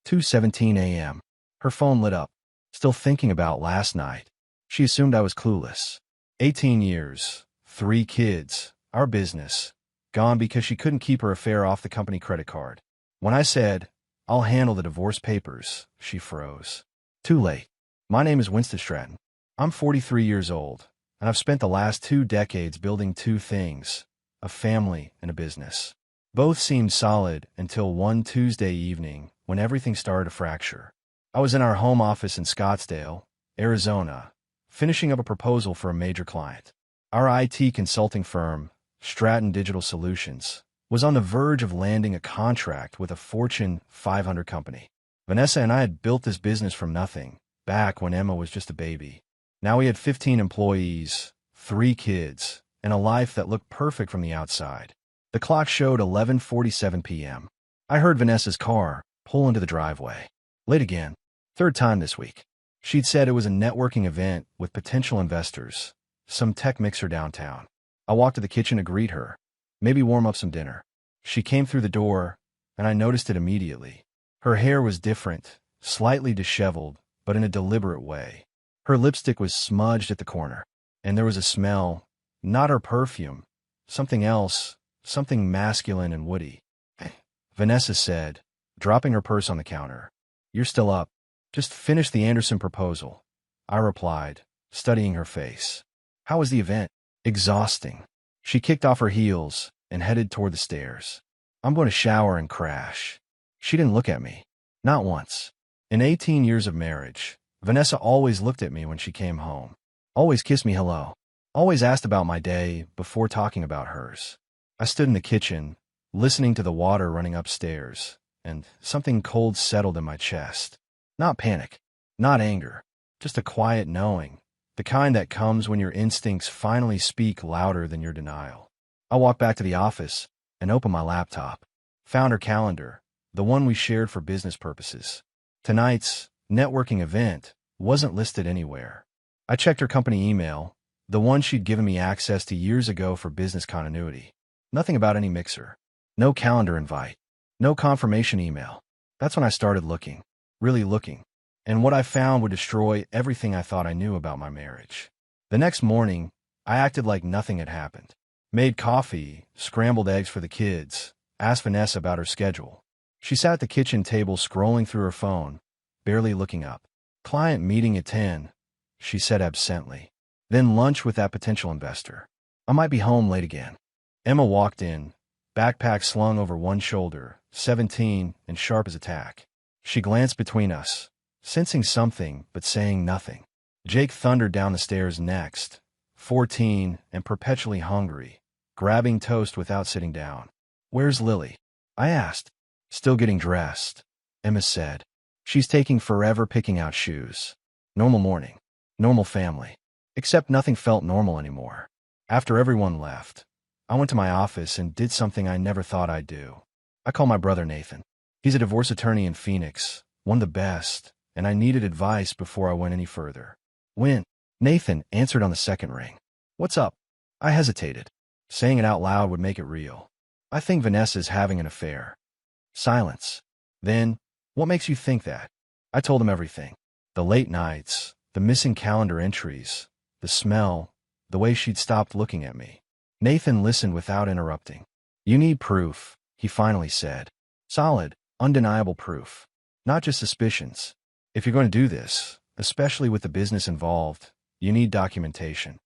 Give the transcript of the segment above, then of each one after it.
2:17 a.m. Her phone lit up. Still thinking about last night. She assumed I was clueless. 18 years, 3 kids, our business. Gone because she couldn't keep her affair off the company credit card. When I said, "I'll handle the divorce papers," she froze. Too late. My name is Winston Stratton. I'm 43 years old, and I've spent the last 2 decades building 2 things: a family and a business. Both seemed solid until one Tuesday evening when everything started to fracture. I was in our home office in Scottsdale, Arizona, finishing up a proposal for a major client. Our IT consulting firm, Stratton Digital Solutions, was on the verge of landing a contract with a Fortune 500 company. Vanessa and I had built this business from nothing, back when Emma was just a baby. Now we had 15 employees, 3 kids, and a life that looked perfect from the outside. The clock showed 11:47 p.m. I heard Vanessa's car pull into the driveway. Late again. 3rd time this week. She'd said it was a networking event with potential investors, some tech mixer downtown. I walked to the kitchen to greet her, maybe warm up some dinner. She came through the door, and I noticed it immediately. Her hair was different, slightly disheveled, but in a deliberate way. Her lipstick was smudged at the corner, and there was a smell, not her perfume, something else, something masculine and woody. Vanessa said, dropping her purse on the counter, "You're still up. Just finished the Anderson proposal." I replied, studying her face. "How was the event?" "Exhausting." She kicked off her heels and headed toward the stairs. "I'm going to shower and crash." She didn't look at me. Not once. In 18 years of marriage, Vanessa always looked at me when she came home. Always kissed me hello. Always asked about my day before talking about hers. I stood in the kitchen, listening to the water running upstairs, and something cold settled in my chest. Not panic, not anger, just a quiet knowing, the kind that comes when your instincts finally speak louder than your denial. I walked back to the office and opened my laptop. Found her calendar, the one we shared for business purposes. Tonight's networking event wasn't listed anywhere. I checked her company email, the one she'd given me access to years ago for business continuity. Nothing about any mixer. No calendar invite. No confirmation email. That's when I started looking. Really looking. And what I found would destroy everything I thought I knew about my marriage. The next morning, I acted like nothing had happened. Made coffee, scrambled eggs for the kids, asked Vanessa about her schedule. She sat at the kitchen table scrolling through her phone, barely looking up. "Client meeting at 10, she said absently. "Then lunch with that potential investor. I might be home late again." Emma walked in, backpack slung over one shoulder, 17 and sharp as a tack. She glanced between us, sensing something but saying nothing. Jake thundered down the stairs next, 14 and perpetually hungry, grabbing toast without sitting down. "Where's Lily?" I asked. "Still getting dressed," Emma said. "She's taking forever picking out shoes." Normal morning. Normal family. Except nothing felt normal anymore. After everyone left, I went to my office and did something I never thought I'd do. I called my brother Nathan. He's a divorce attorney in Phoenix, one of the best, and I needed advice before I went any further. "When?" Nathan answered on the second ring. "What's up?" I hesitated. Saying it out loud would make it real. "I think Vanessa's having an affair." Silence. Then, "What makes you think that?" I told him everything. The late nights, the missing calendar entries, the smell, the way she'd stopped looking at me. Nathan listened without interrupting. "You need proof," he finally said. "Solid, undeniable proof. Not just suspicions. If you're going to do this, especially with the business involved, you need documentation."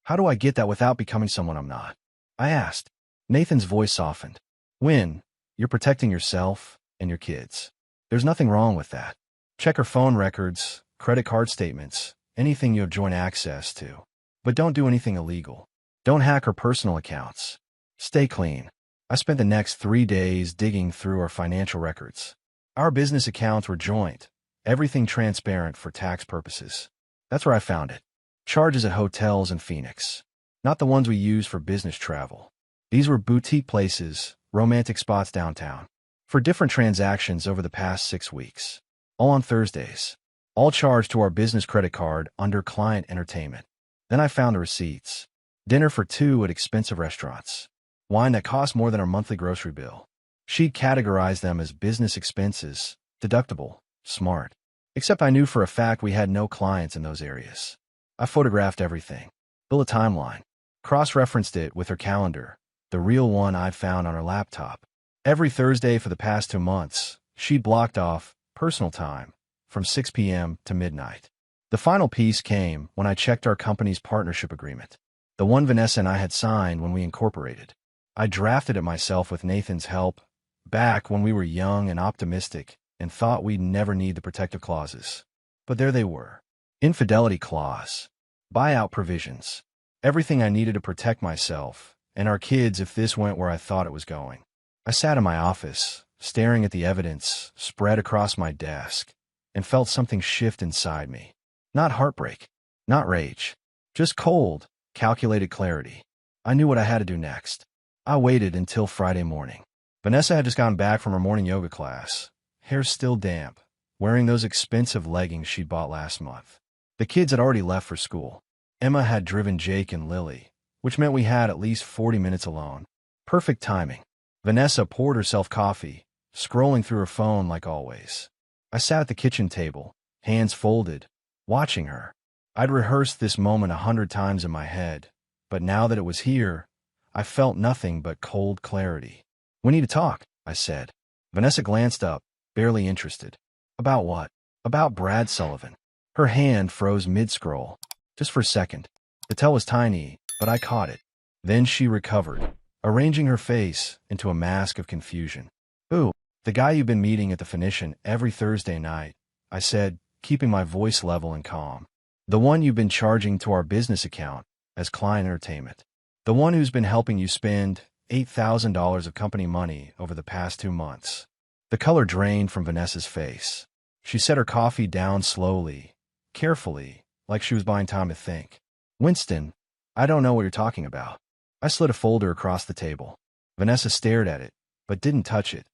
"How do I get that without becoming someone I'm not?" I asked. Nathan's voice softened. "When you're protecting yourself and your kids. There's nothing wrong with that. Check her phone records, credit card statements, anything you have joint access to. But don't do anything illegal. Don't hack her personal accounts. Stay clean." I spent the next 3 days digging through our financial records. Our business accounts were joint, everything transparent for tax purposes. That's where I found it. Charges at hotels in Phoenix. Not the ones we use for business travel. These were boutique places, romantic spots downtown. For different transactions over the past 6 weeks. All on Thursdays. All charged to our business credit card under client entertainment. Then I found the receipts. Dinner for 2 at expensive restaurants. Wine that cost more than our monthly grocery bill. She'd categorized them as business expenses, deductible, smart. Except I knew for a fact we had no clients in those areas. I photographed everything, built a timeline, cross-referenced it with her calendar, the real one I found on her laptop. Every Thursday for the past 2 months, she'd blocked off personal time from 6 p.m. to midnight. The final piece came when I checked our company's partnership agreement, the one Vanessa and I had signed when we incorporated. I drafted it myself with Nathan's help, back when we were young and optimistic and thought we'd never need the protective clauses. But there they were. Infidelity clause, buyout provisions, everything I needed to protect myself and our kids if this went where I thought it was going. I sat in my office, staring at the evidence spread across my desk, and felt something shift inside me. Not heartbreak, not rage, just cold, calculated clarity. I knew what I had to do next. I waited until Friday morning. Vanessa had just gotten back from her morning yoga class, hair still damp, wearing those expensive leggings she'd bought last month. The kids had already left for school. Emma had driven Jake and Lily, which meant we had at least 40 minutes alone. Perfect timing. Vanessa poured herself coffee, scrolling through her phone like always. I sat at the kitchen table, hands folded, watching her. I'd rehearsed this moment 100 times in my head, but now that it was here, I felt nothing but cold clarity. "We need to talk," I said. Vanessa glanced up, barely interested. "About what?" "About Brad Sullivan." Her hand froze mid-scroll, just for a second. The tell was tiny, but I caught it. Then she recovered, arranging her face into a mask of confusion. "Ooh, the guy you've been meeting at the Phoenician every Thursday night," I said, keeping my voice level and calm. "The one you've been charging to our business account as client entertainment. The one who's been helping you spend $8,000 of company money over the past 2 months. The color drained from Vanessa's face. She set her coffee down slowly, carefully, like she was buying time to think. "Winston, I don't know what you're talking about." I slid a folder across the table. Vanessa stared at it, but didn't touch it,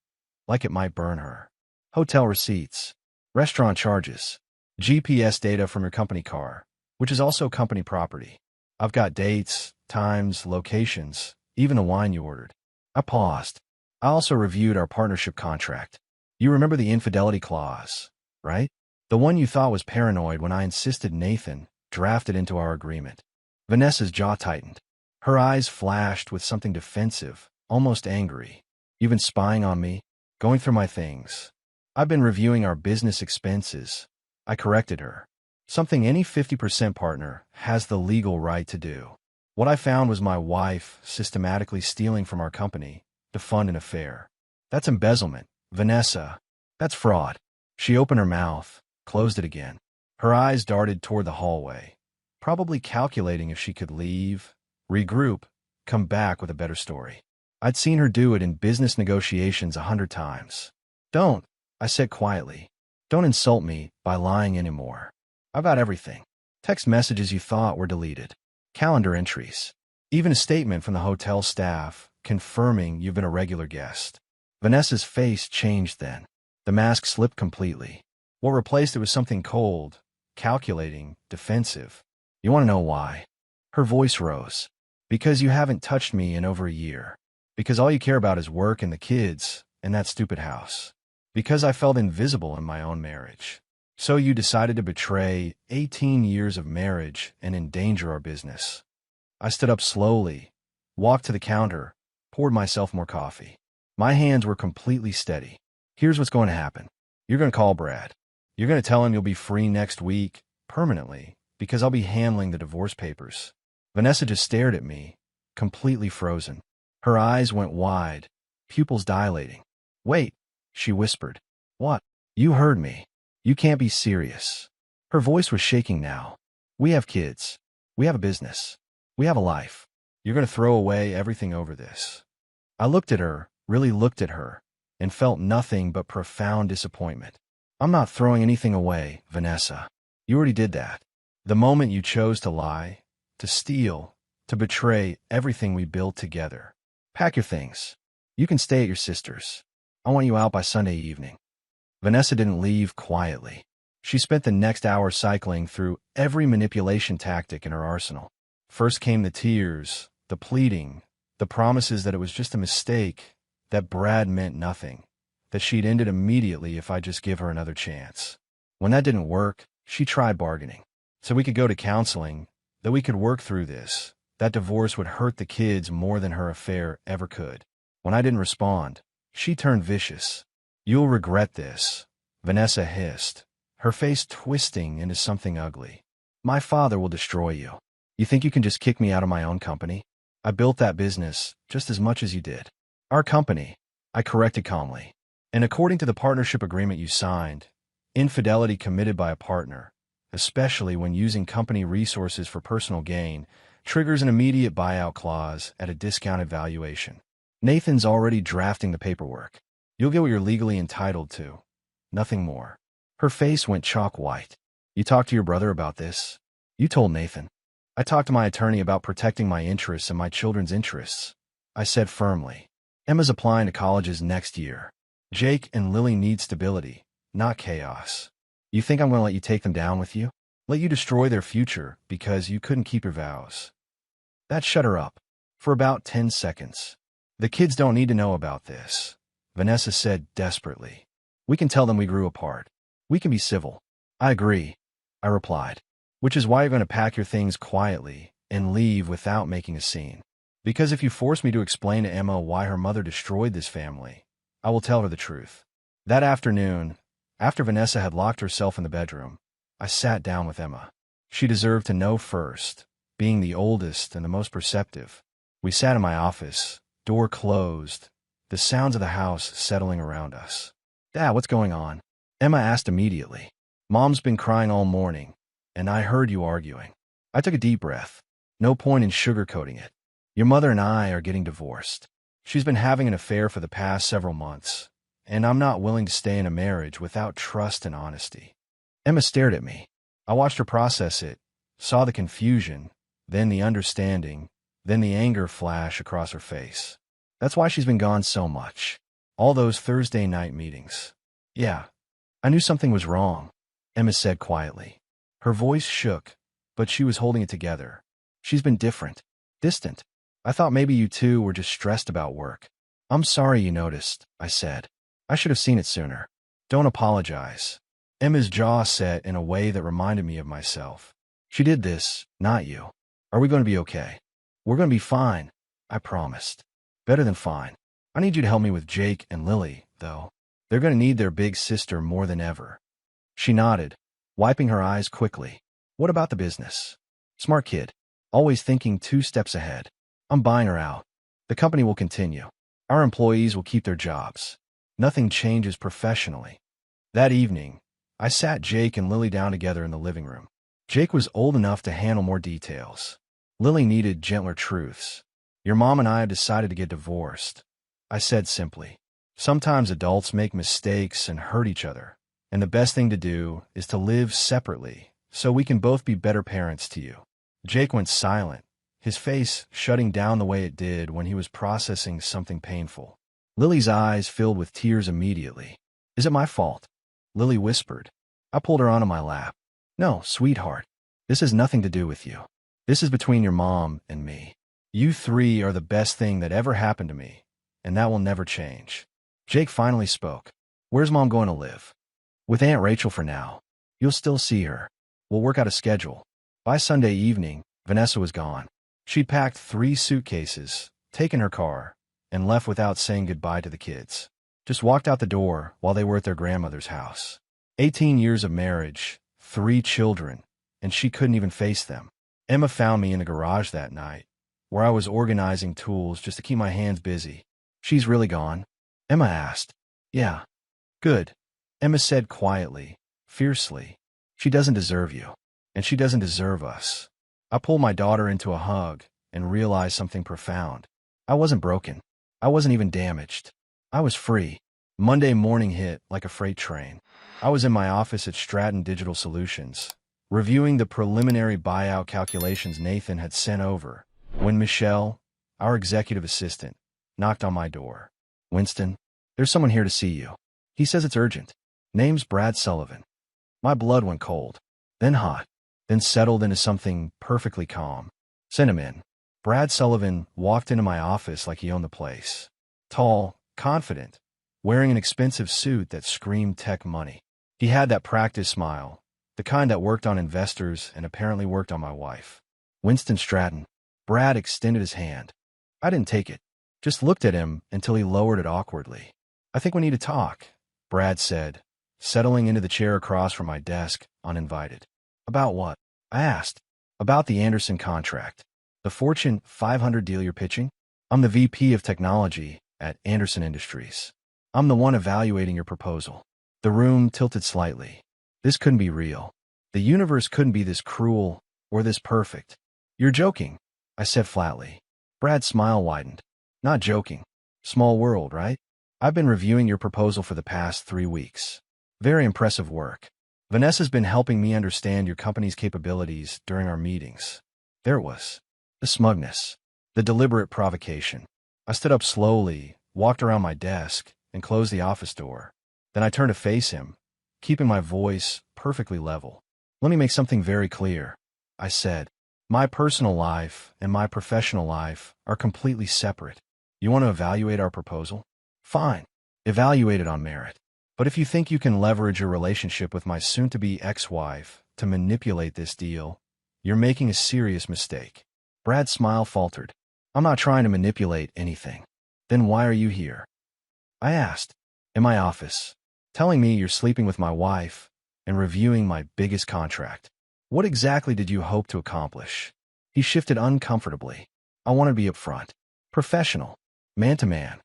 like it might burn her. "Hotel receipts, restaurant charges, GPS data from your company car, which is also company property. I've got dates, times, locations, even the wine you ordered." I paused. "I also reviewed our partnership contract. You remember the infidelity clause, right? The one you thought was paranoid when I insisted Nathan draft it into our agreement." Vanessa's jaw tightened. Her eyes flashed with something defensive, almost angry. "You've been spying on me, going through my things." "I've been reviewing our business expenses," I corrected her. "Something any 50% partner has the legal right to do." What I found was my wife systematically stealing from our company to fund an affair. "That's embezzlement, Vanessa. That's fraud." She opened her mouth, closed it again. Her eyes darted toward the hallway, probably calculating if she could leave, regroup, come back with a better story. I'd seen her do it in business negotiations 100 times. "Don't," I said quietly. "Don't insult me by lying anymore. I've got everything. Text messages you thought were deleted. Calendar entries. Even a statement from the hotel staff confirming you've been a regular guest." Vanessa's face changed then. The mask slipped completely. What replaced it was something cold, calculating, defensive. "You want to know why?" Her voice rose. "Because you haven't touched me in over a year. Because all you care about is work and the kids and that stupid house. Because I felt invisible in my own marriage. So you decided to betray 18 years of marriage and endanger our business." I stood up slowly, walked to the counter, poured myself more coffee. My hands were completely steady. "Here's what's going to happen. You're going to call Brad. You're going to tell him you'll be free next week, permanently, because I'll be handling the divorce papers." Vanessa just stared at me, completely frozen. Her eyes went wide, pupils dilating. "Wait," she whispered. "What?" "You heard me. You can't be serious." Her voice was shaking now. "We have kids. We have a business. We have a life. You're going to throw away everything over this." I looked at her, really looked at her, and felt nothing but profound disappointment. "I'm not throwing anything away, Vanessa. You already did that. The moment you chose to lie, to steal, to betray everything we built together. Pack your things. You can stay at your sister's. I want you out by Sunday evening." Vanessa didn't leave quietly. She spent the next hour cycling through every manipulation tactic in her arsenal. First came the tears, the pleading, the promises that it was just a mistake, that Brad meant nothing, that she'd end it immediately if I just give her another chance. When that didn't work, she tried bargaining. So we could go to counseling, that we could work through this, that divorce would hurt the kids more than her affair ever could. When I didn't respond, she turned vicious. "You'll regret this," Vanessa hissed, her face twisting into something ugly. "My father will destroy you. You think you can just kick me out of my own company? I built that business just as much as you did." "Our company," I corrected calmly. "And according to the partnership agreement you signed, infidelity committed by a partner, especially when using company resources for personal gain, triggers an immediate buyout clause at a discounted valuation. Nathan's already drafting the paperwork. You'll get what you're legally entitled to. Nothing more." Her face went chalk white. "You talked to your brother about this?" "You told Nathan." "I talked to my attorney about protecting my interests and my children's interests," I said firmly. "Emma's applying to colleges next year. Jake and Lily need stability, not chaos. You think I'm going to let you take them down with you? Let you destroy their future because you couldn't keep your vows?" That shut her up. For about 10 seconds. "The kids don't need to know about this," Vanessa said desperately. "We can tell them we grew apart. We can be civil." "I agree," I replied. "Which is why you're going to pack your things quietly and leave without making a scene. Because if you force me to explain to Emma why her mother destroyed this family, I will tell her the truth." That afternoon, after Vanessa had locked herself in the bedroom, I sat down with Emma. She deserved to know first, being the oldest and the most perceptive. We sat in my office, door closed, the sounds of the house settling around us. "Dad, what's going on?" Emma asked immediately. "Mom's been crying all morning, and I heard you arguing." I took a deep breath. No point in sugarcoating it. "Your mother and I are getting divorced. She's been having an affair for the past several months, and I'm not willing to stay in a marriage without trust and honesty." Emma stared at me. I watched her process it, saw the confusion, then the understanding, then the anger flash across her face. "That's why she's been gone so much. All those Thursday night meetings." "Yeah, I knew something was wrong," Emma said quietly. Her voice shook, but she was holding it together. "She's been different, distant. I thought maybe you two were just stressed about work." "I'm sorry you noticed," I said. "I should have seen it sooner." "Don't apologize." Emma's jaw set in a way that reminded me of myself. "She did this, not you. Are we going to be okay?" "We're going to be fine," I promised. "Better than fine. I need you to help me with Jake and Lily, though. They're going to need their big sister more than ever." She nodded, wiping her eyes quickly. "What about the business?" "Smart kid. Always thinking 2 steps ahead. I'm buying her out. The company will continue. Our employees will keep their jobs. Nothing changes professionally." That evening, I sat Jake and Lily down together in the living room. Jake was old enough to handle more details. Lily needed gentler truths. "Your mom and I have decided to get divorced," I said simply. "Sometimes adults make mistakes and hurt each other, and the best thing to do is to live separately so we can both be better parents to you." Jake went silent, his face shutting down the way it did when he was processing something painful. Lily's eyes filled with tears immediately. "Is it my fault?" Lily whispered. I pulled her onto my lap. "No, sweetheart. This has nothing to do with you. This is between your mom and me. You 3 are the best thing that ever happened to me, and that will never change." Jake finally spoke. "Where's Mom going to live?" "With Aunt Rachel for now. You'll still see her. We'll work out a schedule." By Sunday evening, Vanessa was gone. She'd packed 3 suitcases, taken her car, and left without saying goodbye to the kids. Just walked out the door while they were at their grandmother's house. 18 years of marriage, 3 children, and she couldn't even face them. Emma found me in the garage that night, where I was organizing tools just to keep my hands busy. "She's really gone?" Emma asked. "Yeah." "Good," Emma said quietly, fiercely. "She doesn't deserve you, and she doesn't deserve us." I pulled my daughter into a hug and realized something profound. I wasn't broken. I wasn't even damaged. I was free. Monday morning hit like a freight train. I was in my office at Stratton Digital Solutions, reviewing the preliminary buyout calculations Nathan had sent over, when Michelle, our executive assistant, knocked on my door. "Winston, there's someone here to see you. He says it's urgent. Name's Brad Sullivan." My blood went cold, then hot, then settled into something perfectly calm. "Send him in." Brad Sullivan walked into my office like he owned the place. Tall, confident, wearing an expensive suit that screamed tech money. He had that practice smile, the kind that worked on investors and apparently worked on my wife. Winston Stratton. Brad extended his hand. I didn't take it, just looked at him until he lowered it awkwardly. I think we need to talk, Brad said, settling into the chair across from my desk, uninvited. About what? I asked. About the Anderson contract. The Fortune 500 deal you're pitching? I'm the VP of Technology at Anderson Industries. I'm the one evaluating your proposal. The room tilted slightly. This couldn't be real. The universe couldn't be this cruel or this perfect. You're joking, I said flatly. Brad's smile widened. Not joking. Small world, right? I've been reviewing your proposal for the past 3 weeks. Very impressive work. Vanessa's been helping me understand your company's capabilities during our meetings. There it was. The smugness. The deliberate provocation. I stood up slowly, walked around my desk, and closed the office door. Then I turned to face him, keeping my voice perfectly level. Let me make something very clear, I said. My personal life and my professional life are completely separate. You want to evaluate our proposal? Fine. Evaluate it on merit. But if you think you can leverage your relationship with my soon-to-be ex-wife to manipulate this deal, you're making a serious mistake. Brad's smile faltered. I'm not trying to manipulate anything. Then why are you here? I asked. In my office, telling me you're sleeping with my wife and reviewing my biggest contract. What exactly did you hope to accomplish? He shifted uncomfortably. I want to be upfront. Professional. Man to man.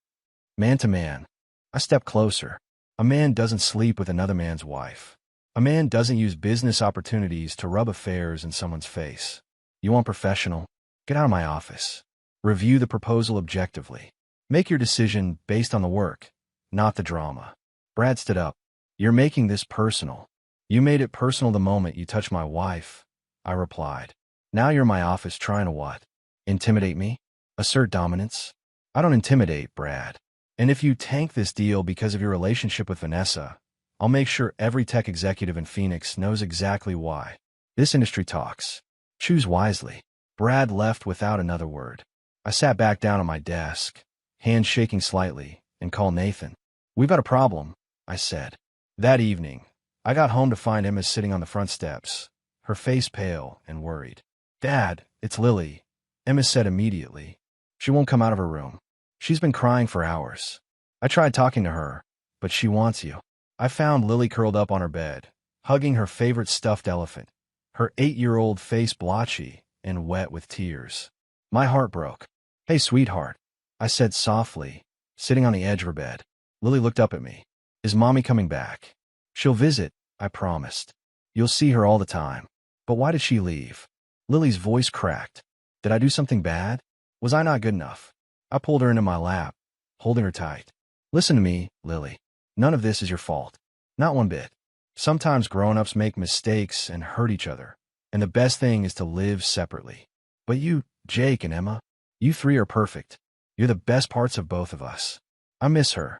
Man to man. I stepped closer. A man doesn't sleep with another man's wife. A man doesn't use business opportunities to rub affairs in someone's face. You want professional? Get out of my office. Review the proposal objectively. Make your decision based on the work, not the drama. Brad stood up. You're making this personal. You made it personal the moment you touched my wife, I replied. Now you're in my office trying to what? Intimidate me? Assert dominance? I don't intimidate, Brad. And if you tank this deal because of your relationship with Vanessa, I'll make sure every tech executive in Phoenix knows exactly why. This industry talks. Choose wisely. Brad left without another word. I sat back down on my desk, hands shaking slightly, and called Nathan. We've got a problem, I said. That evening, I got home to find Emma sitting on the front steps, her face pale and worried. Dad, it's Lily, Emma said immediately. She won't come out of her room. She's been crying for hours. I tried talking to her, but she wants you. I found Lily curled up on her bed, hugging her favorite stuffed elephant, her 8-year-old face blotchy and wet with tears. My heart broke. Hey, sweetheart, I said softly, sitting on the edge of her bed. Lily looked up at me. Is Mommy coming back? She'll visit, I promised. You'll see her all the time. But why did she leave? Lily's voice cracked. Did I do something bad? Was I not good enough? I pulled her into my lap, holding her tight. Listen to me, Lily. None of this is your fault. Not one bit. Sometimes grown-ups make mistakes and hurt each other, and the best thing is to live separately. But you, Jake and Emma, you three are perfect. You're the best parts of both of us. I miss her.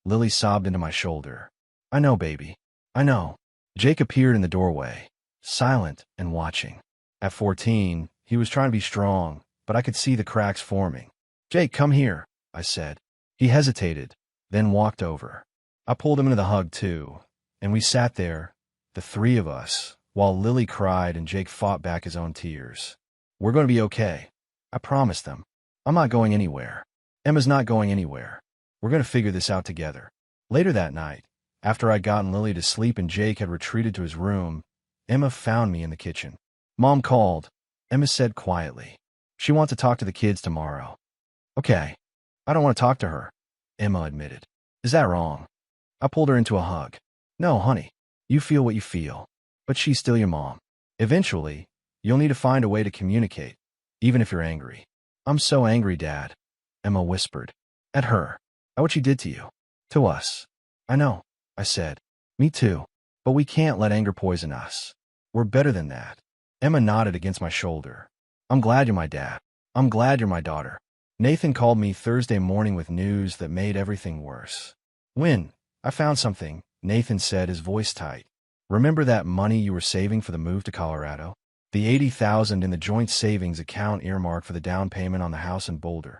Lily sobbed into my shoulder. I know, baby. I know. Jake appeared in the doorway, silent and watching. At 14, he was trying to be strong, but I could see the cracks forming. Jake, come here, I said. He hesitated, then walked over. I pulled him into the hug, too, and we sat there, the three of us, while Lily cried and Jake fought back his own tears. We're going to be okay. I promised them. I'm not going anywhere. Emma's not going anywhere. We're going to figure this out together. Later that night, after I'd gotten Lily to sleep and Jake had retreated to his room, Emma found me in the kitchen. Mom called, Emma said quietly. She wants to talk to the kids tomorrow. Okay. I don't want to talk to her, Emma admitted. Is that wrong? I pulled her into a hug. No, honey. You feel what you feel. But she's still your mom. Eventually, you'll need to find a way to communicate, even if you're angry. I'm so angry, Dad, Emma whispered. At her. At what she did to you. To us. I know, I said. Me too. But we can't let anger poison us. We're better than that. Emma nodded against my shoulder. I'm glad you're my dad. I'm glad you're my daughter. Nathan called me Thursday morning with news that made everything worse. When? I found something, Nathan said, his voice tight. Remember that money you were saving for the move to Colorado? The $80,000 in the joint savings account earmarked for the down payment on the house in Boulder.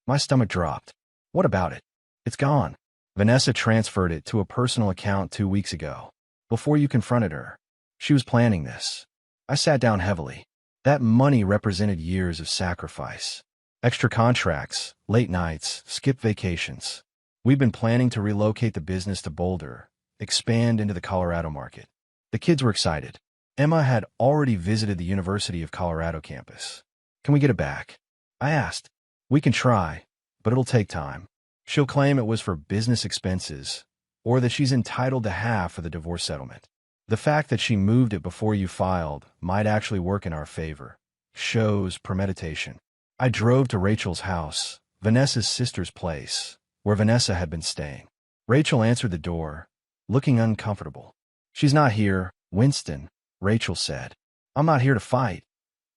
My stomach dropped. What about it? It's gone. Vanessa transferred it to a personal account 2 weeks ago. Before you confronted her, she was planning this. I sat down heavily. That money represented years of sacrifice. Extra contracts, late nights, skipped vacations. We've been planning to relocate the business to Boulder, expand into the Colorado market. The kids were excited. Emma had already visited the University of Colorado campus. Can we get it back? I asked. We can try, but it'll take time. She'll claim it was for business expenses, or that she's entitled to half of the divorce settlement. The fact that she moved it before you filed might actually work in our favor. Shows premeditation. I drove to Rachel's house, Vanessa's sister's place, where Vanessa had been staying. Rachel answered the door, looking uncomfortable. She's not here, Winston, Rachel said. I'm not here to fight,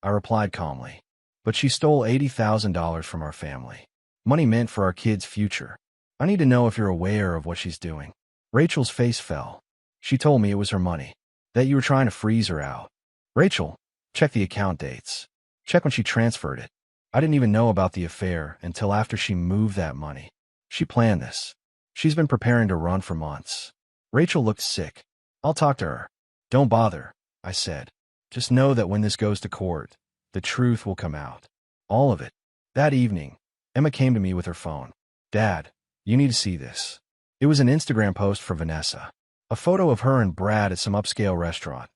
I replied calmly. But she stole $80,000 from our family. Money meant for our kids' future. I need to know if you're aware of what she's doing. Rachel's face fell. She told me it was her money, that you were trying to freeze her out. Rachel, check the account dates. Check when she transferred it. I didn't even know about the affair until after she moved that money. She planned this. She's been preparing to run for months. Rachel looked sick. I'll talk to her. Don't bother, I said. Just know that when this goes to court, the truth will come out. All of it. That evening, Emma came to me with her phone. Dad, you need to see this. It was an Instagram post for Vanessa. A photo of her and Brad at some upscale restaurant.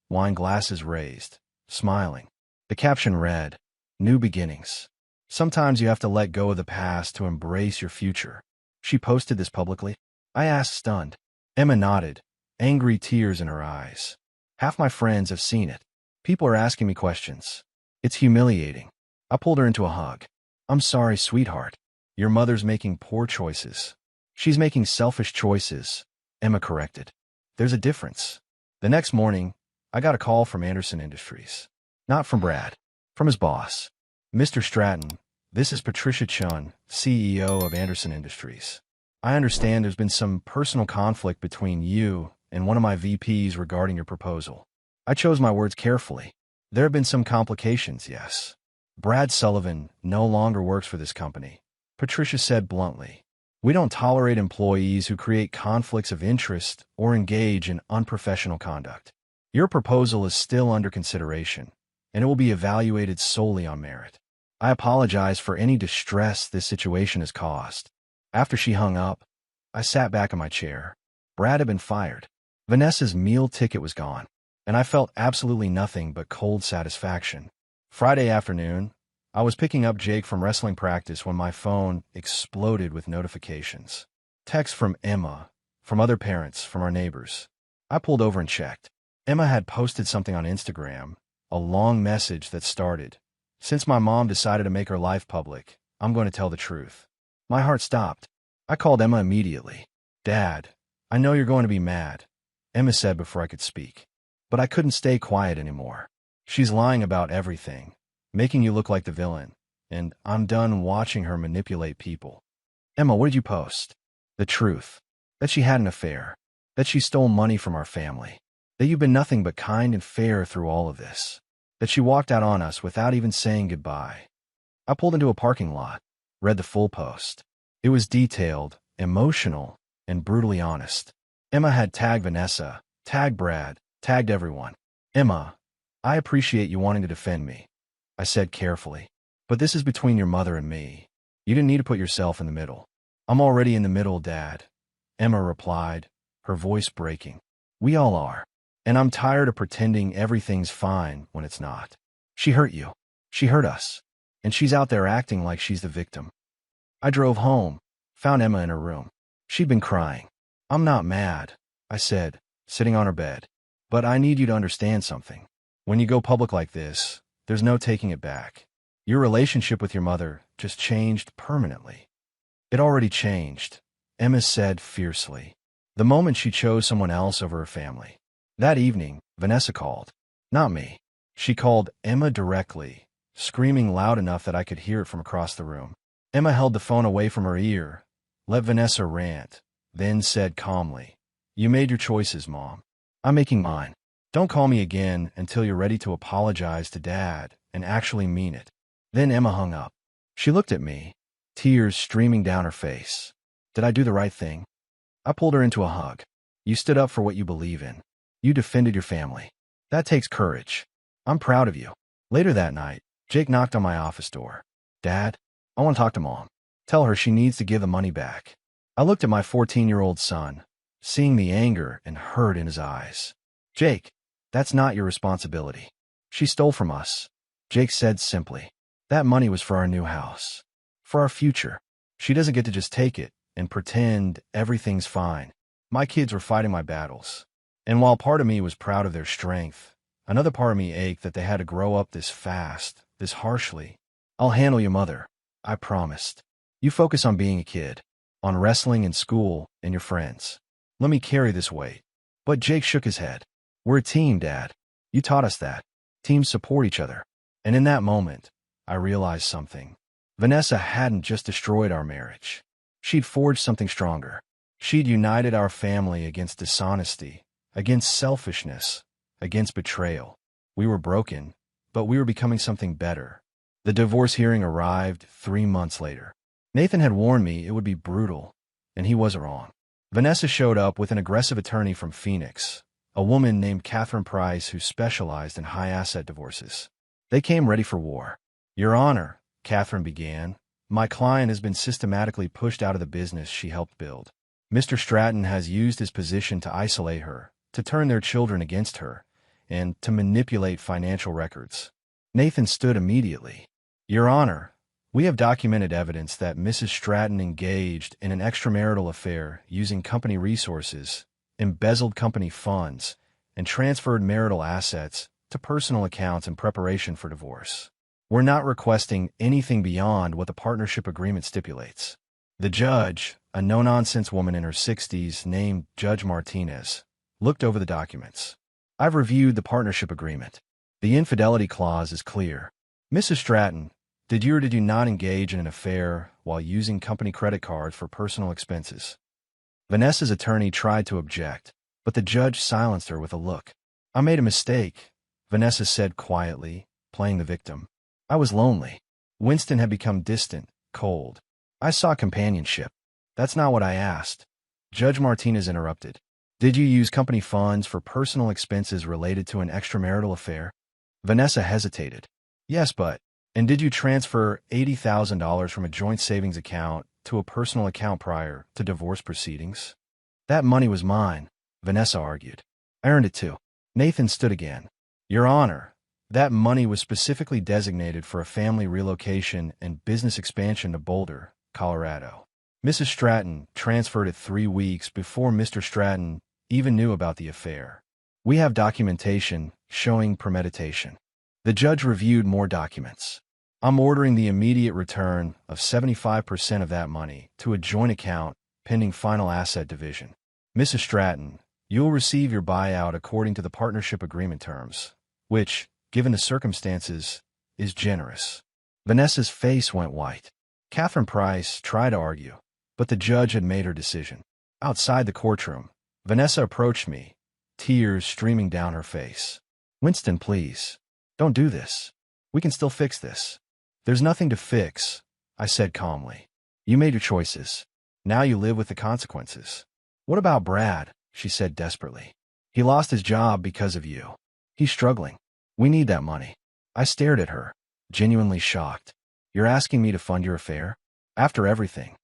Wine glasses raised, smiling. The caption read, New beginnings. Sometimes you have to let go of the past to embrace your future. She posted this publicly. I asked, stunned. Emma nodded, angry tears in her eyes. Half my friends have seen it. People are asking me questions. It's humiliating. I pulled her into a hug. I'm sorry, sweetheart. Your mother's making poor choices. She's making selfish choices, Emma corrected. There's a difference. The next morning, I got a call from Anderson Industries. Not from Brad. From his boss. Mr. Stratton, this is Patricia Chun, CEO of Anderson Industries. I understand there's been some personal conflict between you and one of my VPs regarding your proposal. I chose my words carefully. There have been some complications, yes. Brad Sullivan no longer works for this company, Patricia said bluntly. We don't tolerate employees who create conflicts of interest or engage in unprofessional conduct. Your proposal is still under consideration, and it will be evaluated solely on merit. I apologize for any distress this situation has caused. After she hung up, I sat back in my chair. Brad had been fired. Vanessa's meal ticket was gone, and I felt absolutely nothing but cold satisfaction. Friday afternoon, I was picking up Jake from wrestling practice when my phone exploded with notifications. Texts from Emma, from other parents, from our neighbors. I pulled over and checked. Emma had posted something on Instagram, a long message that started, Since my mom decided to make her life public, I'm going to tell the truth. My heart stopped. I called Emma immediately. Dad, I know you're going to be mad, Emma said before I could speak. But I couldn't stay quiet anymore. She's lying about everything, making you look like the villain, and I'm done watching her manipulate people. Emma, what did you post? The truth. That she had an affair. That she stole money from our family. That you've been nothing but kind and fair through all of this. That she walked out on us without even saying goodbye. I pulled into a parking lot, read the full post. It was detailed, emotional, and brutally honest. Emma had tagged Vanessa, tagged Brad, tagged everyone. Emma, I appreciate you wanting to defend me, I said carefully. But this is between your mother and me. You didn't need to put yourself in the middle. I'm already in the middle, Dad, Emma replied, her voice breaking. We all are. And I'm tired of pretending everything's fine when it's not. She hurt you. She hurt us. And she's out there acting like she's the victim. I drove home, found Emma in her room. She'd been crying. I'm not mad, I said, sitting on her bed. But I need you to understand something. When you go public like this, there's no taking it back. Your relationship with your mother just changed permanently. It already changed, Emma said fiercely, the moment she chose someone else over her family. That evening, Vanessa called. Not me. She called Emma directly, screaming loud enough that I could hear it from across the room. Emma held the phone away from her ear, let Vanessa rant, then said calmly, You made your choices, Mom. I'm making mine. Don't call me again until you're ready to apologize to Dad and actually mean it. Then Emma hung up. She looked at me, tears streaming down her face. Did I do the right thing? I pulled her into a hug. You stood up for what you believe in. You defended your family. That takes courage. I'm proud of you. Later that night, Jake knocked on my office door. Dad, I want to talk to Mom. Tell her she needs to give the money back. I looked at my 14-year-old son, seeing the anger and hurt in his eyes. Jake, that's not your responsibility. She stole from us. Jake said simply. That money was for our new house. For our future. She doesn't get to just take it and pretend everything's fine. My kids were fighting my battles. And while part of me was proud of their strength, another part of me ached that they had to grow up this fast, this harshly. I'll handle your mother, I promised. You focus on being a kid, on wrestling and school and your friends. Let me carry this weight. But Jake shook his head. We're a team, Dad. You taught us that. Teams support each other. And in that moment, I realized something. Vanessa hadn't just destroyed our marriage. She'd forged something stronger. She'd united our family against dishonesty, against selfishness, against betrayal. We were broken, but we were becoming something better. The divorce hearing arrived 3 months later. Nathan had warned me it would be brutal, and he wasn't wrong. Vanessa showed up with an aggressive attorney from Phoenix, a woman named Catherine Price who specialized in high-asset divorces. They came ready for war. Your Honor, Catherine began, my client has been systematically pushed out of the business she helped build. Mr. Stratton has used his position to isolate her, to turn their children against her, and to manipulate financial records. Nathan stood immediately. Your Honor, we have documented evidence that Mrs. Stratton engaged in an extramarital affair using company resources, embezzled company funds, and transferred marital assets to personal accounts in preparation for divorce. We're not requesting anything beyond what the partnership agreement stipulates. The judge, a no-nonsense woman in her 60s named Judge Martinez, looked over the documents. I've reviewed the partnership agreement. The infidelity clause is clear. Mrs. Stratton, did you or did you not engage in an affair while using company credit cards for personal expenses? Vanessa's attorney tried to object, but the judge silenced her with a look. I made a mistake, Vanessa said quietly, playing the victim. I was lonely. Winston had become distant, cold. I sought companionship. That's not what I asked. Judge Martinez interrupted. Did you use company funds for personal expenses related to an extramarital affair? Vanessa hesitated. Yes, but... And did you transfer $80,000 from a joint savings account to a personal account prior to divorce proceedings? That money was mine, Vanessa argued. I earned it too. Nathan stood again. Your Honor, that money was specifically designated for a family relocation and business expansion to Boulder, Colorado. Mrs. Stratton transferred it 3 weeks before Mr. Stratton even knew about the affair. We have documentation showing premeditation. The judge reviewed more documents. I'm ordering the immediate return of 75% of that money to a joint account pending final asset division. Mrs. Stratton, you'll receive your buyout according to the partnership agreement terms, which, given the circumstances, is generous. Vanessa's face went white. Catherine Price tried to argue, but the judge had made her decision. Outside the courtroom, Vanessa approached me, tears streaming down her face. Winston, please. Don't do this. We can still fix this. There's nothing to fix, I said calmly. You made your choices. Now you live with the consequences. What about Brad? She said desperately. He lost his job because of you. He's struggling. We need that money. I stared at her, genuinely shocked. You're asking me to fund your affair? After everything.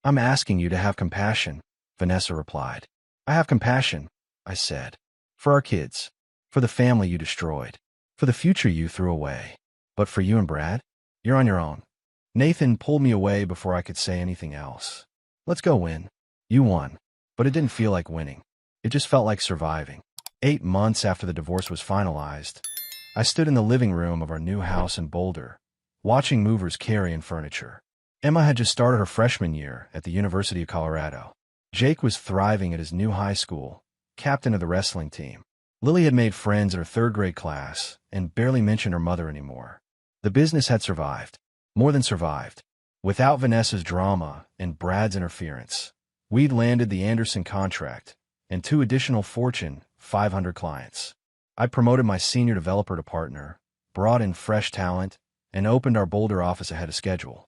I'm asking you to have compassion, Vanessa replied. I have compassion, I said. For our kids. For the family you destroyed. For the future you threw away. But for you and Brad, you're on your own. Nathan pulled me away before I could say anything else. Let's go win. You won. But it didn't feel like winning. It just felt like surviving. 8 months after the divorce was finalized, I stood in the living room of our new house in Boulder, watching movers carry in furniture. Emma had just started her freshman year at the University of Colorado. Jake was thriving at his new high school, captain of the wrestling team. Lily had made friends in her 3rd grade class and barely mentioned her mother anymore. The business had survived. More than survived. Without Vanessa's drama and Brad's interference, we'd landed the Anderson contract and 2 additional Fortune 500 clients. I promoted my senior developer to partner, brought in fresh talent, and opened our Boulder office ahead of schedule.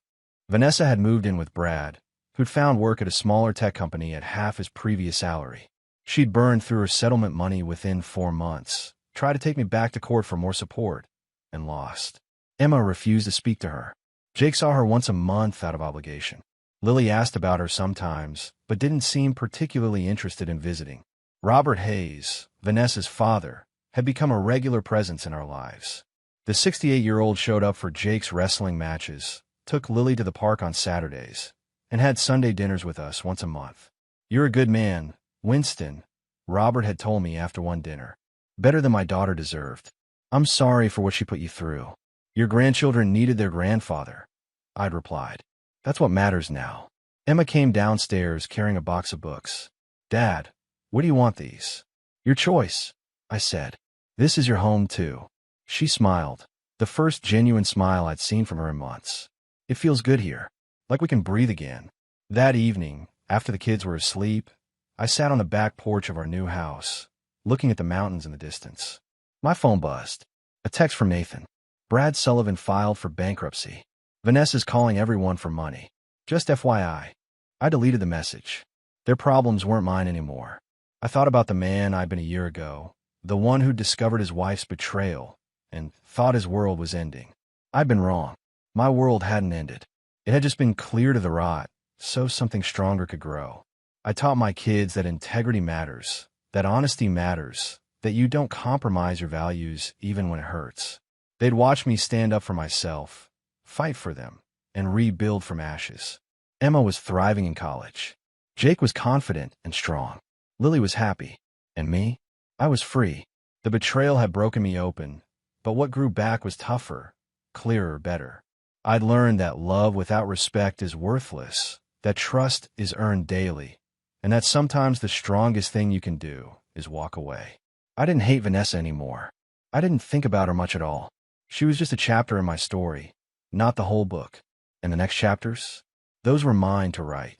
Vanessa had moved in with Brad, who'd found work at a smaller tech company at half his previous salary. She'd burned through her settlement money within 4 months, tried to take me back to court for more support, and lost. Emma refused to speak to her. Jake saw her once a month out of obligation. Lily asked about her sometimes, but didn't seem particularly interested in visiting. Robert Hayes, Vanessa's father, had become a regular presence in our lives. The 68-year-old showed up for Jake's wrestling matches, took Lily to the park on Saturdays, and had Sunday dinners with us once a month. "You're a good man, Winston," Robert had told me after one dinner. "Better than my daughter deserved. I'm sorry for what she put you through. Your grandchildren needed their grandfather," I'd replied. "That's what matters now." Emma came downstairs carrying a box of books. "Dad, what do you want these?" "Your choice," I said. "This is your home, too." She smiled, the first genuine smile I'd seen from her in months. "It feels good here, like we can breathe again." That evening, after the kids were asleep, I sat on the back porch of our new house, looking at the mountains in the distance. My phone buzzed. A text from Nathan. "Brad Sullivan filed for bankruptcy. Vanessa's calling everyone for money. Just FYI." I deleted the message. Their problems weren't mine anymore. I thought about the man I'd been a year ago, the one who'd discovered his wife's betrayal, and thought his world was ending. I'd been wrong. My world hadn't ended. It had just been cleared of the rot, so something stronger could grow. I taught my kids that integrity matters, that honesty matters, that you don't compromise your values even when it hurts. They'd watch me stand up for myself, fight for them, and rebuild from ashes. Emma was thriving in college. Jake was confident and strong. Lily was happy. And me? I was free. The betrayal had broken me open, but what grew back was tougher, clearer, better. I'd learned that love without respect is worthless, that trust is earned daily, and that sometimes the strongest thing you can do is walk away. I didn't hate Vanessa anymore. I didn't think about her much at all. She was just a chapter in my story, not the whole book. And the next chapters? Those were mine to write.